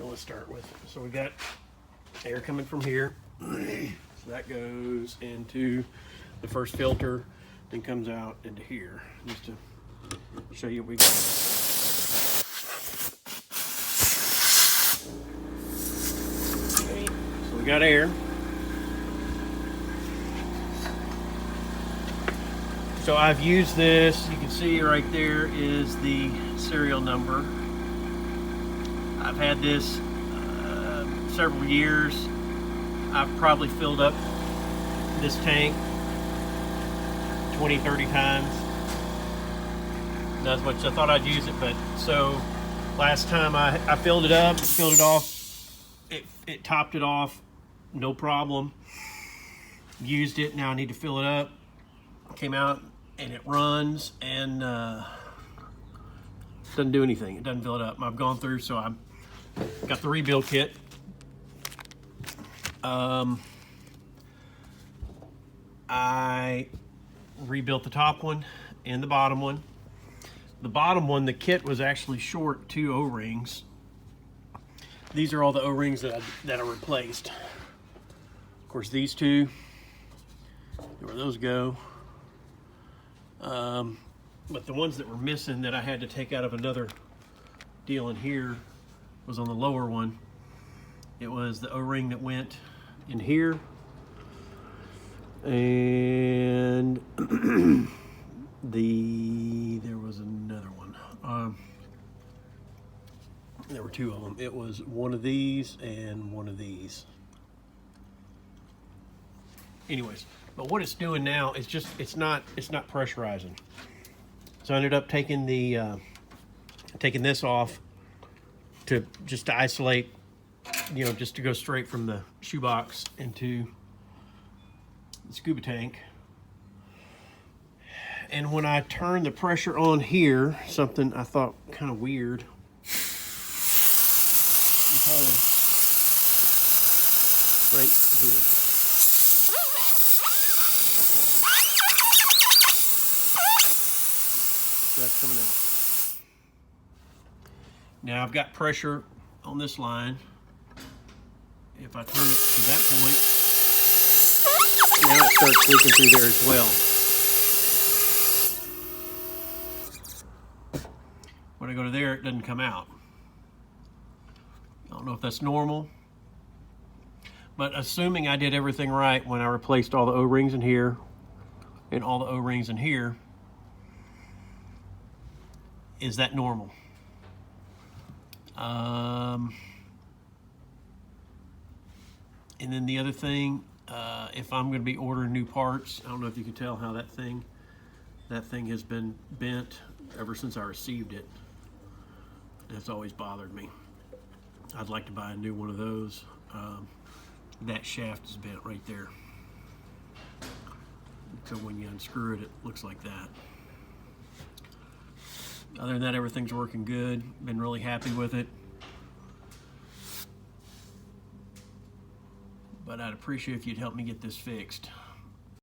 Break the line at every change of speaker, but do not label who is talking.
So let's start with, so we got air coming from here. So that goes into the first filter, then comes out into here. Just to show you what we got. Okay, so we got air. So I've used this, you can see right there is the serial number. I've had this several years. I've probably filled up this tank 20, 30 times. Not as much as I thought I'd use it, but so last time I filled it up, filled it off, it topped it off, no problem. Used it, now I need to fill it up. Came out and it runs and doesn't do anything. It doesn't fill it up. I've gone through, so I've got the rebuild kit. I rebuilt the top one and the bottom one. The bottom one, the kit was actually short 2 O-rings. These are all the O-rings that I replaced. Of course, these 2, where those go. But the ones that were missing that I had to take out of another deal in here was on the lower one. It was the O-ring that went in here, and there was another one. There were 2 of them. It was one of these and one of these. Anyways, but what it's doing now is just it's not pressurizing. So I ended up taking the taking this off to isolate, you know, just to go straight from the shoebox into the scuba tank. And when I turned the pressure on here, something I thought kind of weird. Right here. So that's coming out. Now I've got pressure on this line. If I turn it to that point, now it starts leaking through there as well. When I go to there, it doesn't come out. I don't know if that's normal, but assuming I did everything right when I replaced all the O-rings in here and all the O-rings in here, is that normal? And then the other thing, if I'm going to be ordering new parts, I don't know if you can tell how that thing has been bent ever since I received it. It's always bothered me. I'd like to buy a new one of those. That shaft is bent right there. So when you unscrew it, it looks like that. Other than that, everything's working good. Been really happy with it. But I'd appreciate if you'd help me get this fixed.